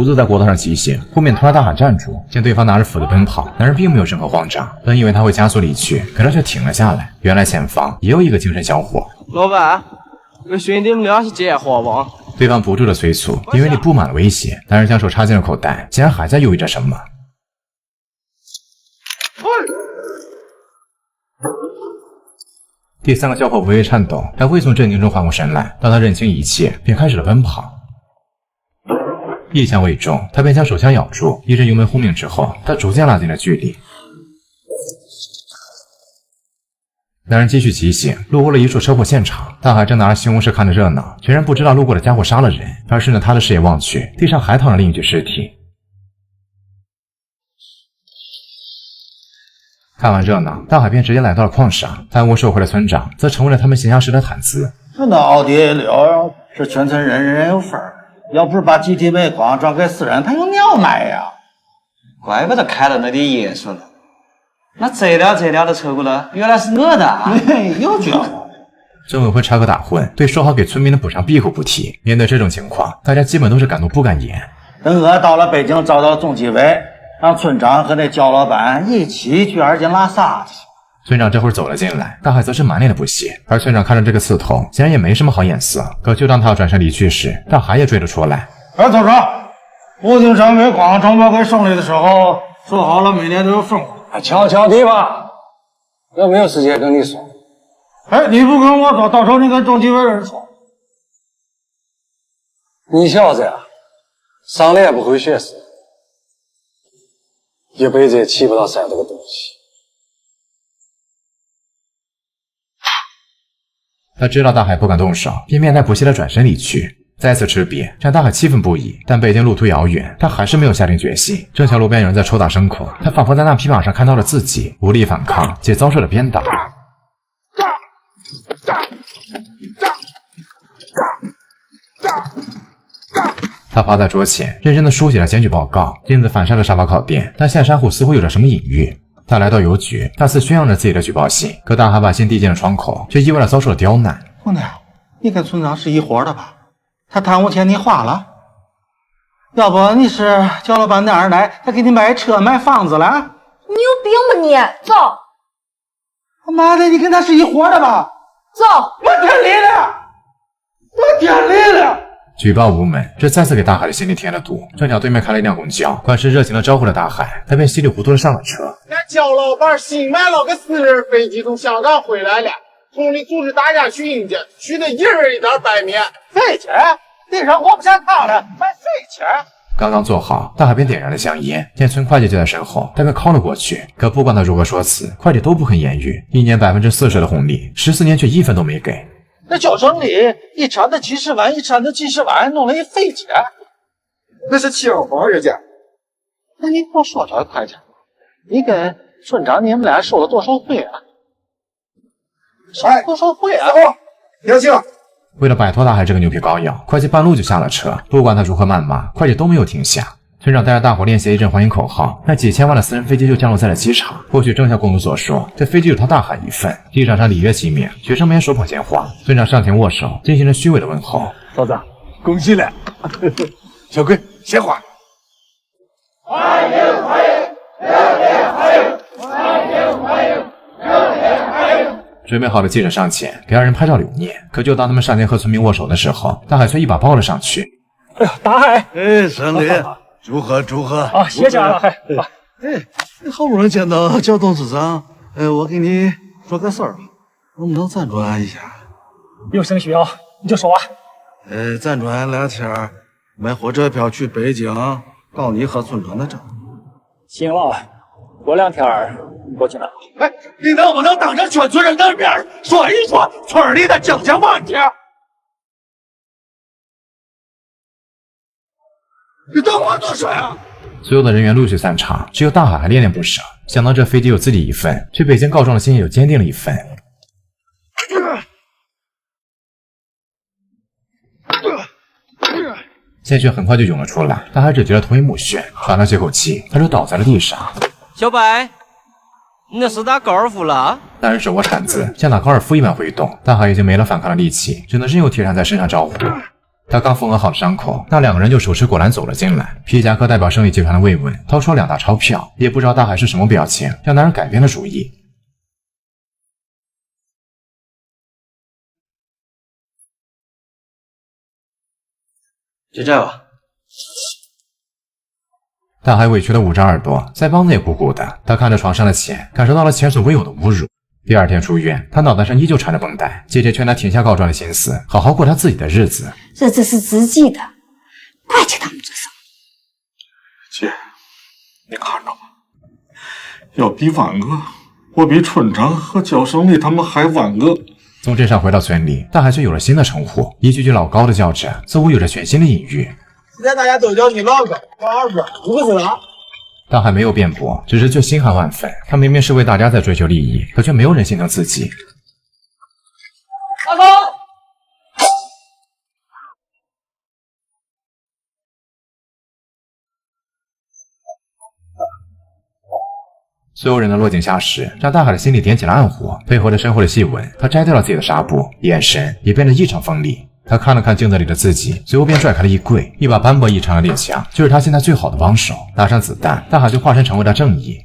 独自在国道上骑行，后面突然大喊站住，见对方拿着斧子奔跑，男人并没有任何慌张，本以为他会加速离去，可他却停了下来。原来前方也有一个精神小伙。老板，我兄弟们俩是结伙吧？对方不住的催促，因为你布满了威胁。男人将手插进了口袋，竟然还在犹豫着什么。第三个小伙微微颤抖，还未从震惊中缓过神来。当他认清一切，便开始了奔跑。一枪未中，他便将手枪咬住。一阵油门轰鸣之后，他逐渐拉近了距离。两人继续骑行，路过了一处车祸现场。大海正拿着西红柿看着热闹，全然不知道路过的家伙杀了人，而顺着他的视野望去，地上还躺着另一具尸体。看完热闹，大海便直接来到了矿上。贪污受贿的村长则成为了他们闲暇时的谈资。这奥迪 A6是全村人有份儿，要不是把集体煤矿转给私人，他有鸟卖呀！怪不得开了那点耶稣了。那这辆的车轱辘原来是我的，有觉悟。村委会插科打诨，对说好给村民的补偿闭口不提。面对这种情况，大家基本都是敢怒不敢言。等我到了北京，找到总纪委，让村长和那焦老板一起去二井拉萨去。村长这会儿走了进来，大海则是满脸的不屑。而村长看着这个刺头，显然也没什么好眼色。可就当他要转身离去时，大海也追了出来。悄悄的吧，我没有时间跟你说。哎，你不跟我说，到时候你跟中纪委人说。你小子呀，上来也不会学识，一辈子也骑不到山这个东西。他知道大海不敢动手，便面带不屑地转身离去。再次吃瘪，让大海气愤不已。但北京路途遥远，他还是没有下定决心。正巧路边有人在抽打牲口，他仿佛在那匹马上看到了自己，无力反抗，且遭受了鞭打。他趴在桌前，认真地书写了检举报告。镜子反射了沙发靠垫，但现山户似乎有着什么隐喻。他来到邮局，大肆宣扬着自己的举报信，可大海把信递进了窗口，却意外地遭受了刁难。兄弟，你跟村长是一伙的吧？他贪污钱你花了？要不你是焦老板的二奶，他给你买车买房子了？你有病吧你？走！他妈的，你跟他是一伙的吧？走！我天理了！我天理了！举报无门，这再次给大海的心里添了堵。正巧对面开了一辆公交，管事热情地招呼了大海，他便稀里糊涂地上了车。俺焦老板新买了个私人飞机，从香港回来了，村里组织大家去迎接，去的一人一点白面。废钱，地上活不下炕了，买废钱。刚刚坐好，大海便点燃了香烟，见村会计就在身后，他便靠了过去。可不管他如何说辞，会计都不肯言语。一年40%的红利，14年却1分都没给。那交省里一掺的几十万，一掺的几十万，弄了一废钱。那是气候房，人家。那你给我说说，会计，你跟村长你们俩收了多少贿啊？收了多少贿啊？杨庆。为了摆脱大海这个牛皮膏药，会计半路就下了车。不管他如何谩骂，会计都没有停下。村长带着大伙练习一阵欢迎口号，那几千万的私人飞机就降落在了机场。或许正像公主所说，这飞机有他大海一份。机场上礼乐齐鸣，学生们也手捧鲜花。村长上前握手，进行了虚伪的问候。嫂子，恭喜了！小龟，鲜花。欢迎欢迎，热烈欢迎！欢迎欢迎，热烈欢迎！准备好的记者上前给二人拍照留念，可就当他们上前和村民握手的时候，大海却一把抱了上去。哎呀，大海！哎，省里祝贺祝贺啊！谢谢大海。哎，好不容易见到焦董事长，我给你说个事儿吧，能不能赞助俺一下？有什么需要你就说啊。赞助俺2天买火车票去北京，告你和村长的账。行了，过2天过去了。哎，你能不能当着全村人的面说一说村里的经济问题？你等我多说呀！所有的人员陆续散场，只有大海还恋恋不舍。想到这飞机有自己一份，去北京告状的心也就坚定了一分。鲜血很快就涌了出来，大海只觉得头晕目眩，喘了几口气，他就倒在了地上。小白，你那是打高尔夫了？男人手握铲子，像打高尔夫一般挥动。大海已经没了反抗的力气，只能任由铁铲在身上招呼。他刚缝合好了伤口，那两个人就手持果篮走了进来。皮夹克代表胜利集团的慰问，掏出了2大钞票，也不知道大海是什么表情，让男人改变了主意。就这吧。大海委屈的捂着耳朵，腮帮子也鼓鼓的。他看着床上的钱，感受到了前所未有的侮辱。第2天出院，他脑袋上依旧缠着绷带。姐姐劝他停下告状的心思，好好过他自己的日子。日子是自己的，怪起他们嘴上。姐，你看着吧，要比万恶，我比村长和焦胜利他们还万恶。从镇上回到村里，大海却有了新的称呼，一句句老高的叫着，似乎有着全新的隐喻。现在大家都叫你老高、老二哥，你不是啊？大海没有辩驳，只是却心寒万分。他明明是为大家在追求利益，可却没有人心疼自己。大哥，所有人的落井下石，让大海的心里点起了暗火。配合着身后的细纹，他摘掉了自己的纱布，眼神也变得异常锋利。他看了看镜子里的自己，随后便拽开了衣柜，一把斑驳异常的猎枪就是他现在最好的帮手。打上子弹，大海就化身成为了正义。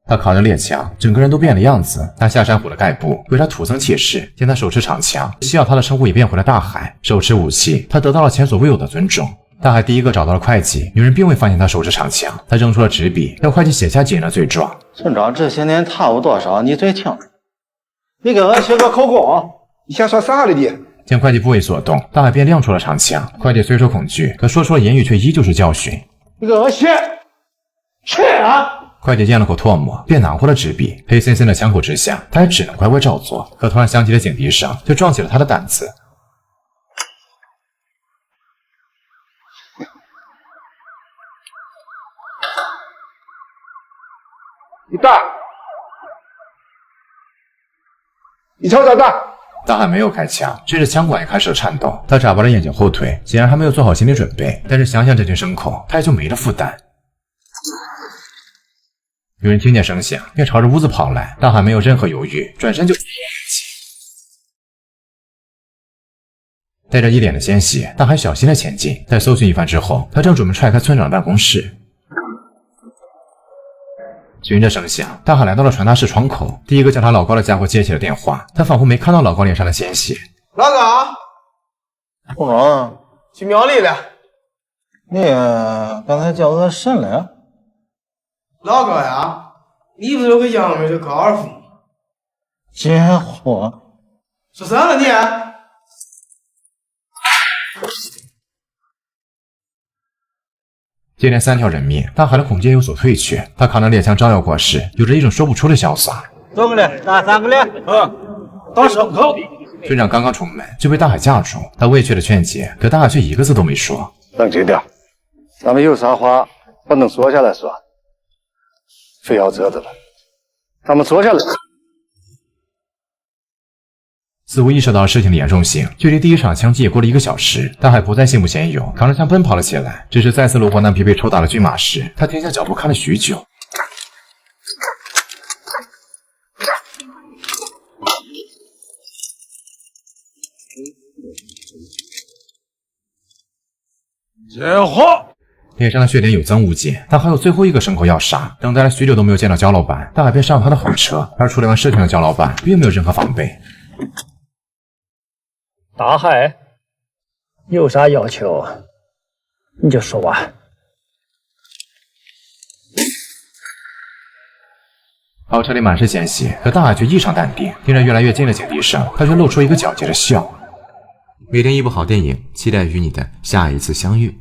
他扛着猎枪，整个人都变了样子。他下山虎的盖布为他土僧起誓，见他手持长枪，需要他的称呼也变回了大海。手持武器，他得到了前所未有的尊重。大海第一个找到了会计，女人并未发现他手持长枪，他扔出了纸笔，要会计写下几人的罪状。村长这些年贪污多少，你最清楚。你给我写个口供。你想说啥了你？见会计不为所动，大海便亮出了长枪。会计虽说恐惧，可说出的言语却依旧是教训。你给我写，写啊！会计咽了口唾沫，便拿回了纸笔。黑森森的枪口之下，他也只能乖乖照做。可突然响起的警笛声，却撞起了他的胆子。你打！你瞅瞅打！大海没有开枪，只是枪管也开始了颤抖。他眨巴着眼睛后退，显然还没有做好心理准备。但是想想这群牲口，他也就没了负担。有人听见声响，便朝着屋子跑来。大海没有任何犹豫，转身就带着一脸的鲜血，大海小心的前进。在搜寻一番之后，他正准备踹开村长的办公室。循着声响，大海来到了传达室窗口。第一个叫他老高的家伙接起了电话，他仿佛没看到老高脸上的鲜血。老高，村长，去庙里了。你刚才叫我什么呀？老高呀，你不是有个养女叫高尔夫吗？结婚？说啥了你？接连3条人命，大海的恐惧有所退却。他扛着猎枪招摇过市，有着一种说不出的潇洒。怎么了？打3个了？当牲口。村长刚刚出门就被大海架住，他畏怯的劝解，可大海却一个字都没说。冷静点，咱们有啥话不能坐下来说，非要这的了，咱们坐下来。似乎意识到了事情的严重性，距离第一场枪击也过了1个小时。大海不再心不嫌有，扛着枪奔跑了起来。只是再次路过那匹被抽打的骏马时，他停下脚步看了许久。结婚。脸上的血点有增无减，但还有最后一个牲口要杀。等待了许久都没有见到焦老板，大海便上了他的火车。而处理完事情的焦老板并没有任何防备。大海，有啥要求你就说啊。跑车里满是鲜血，可大海却异常淡定，听着越来越近的警笛声，他却露出一个皎洁的笑。每天一部好电影，期待与你的下一次相遇。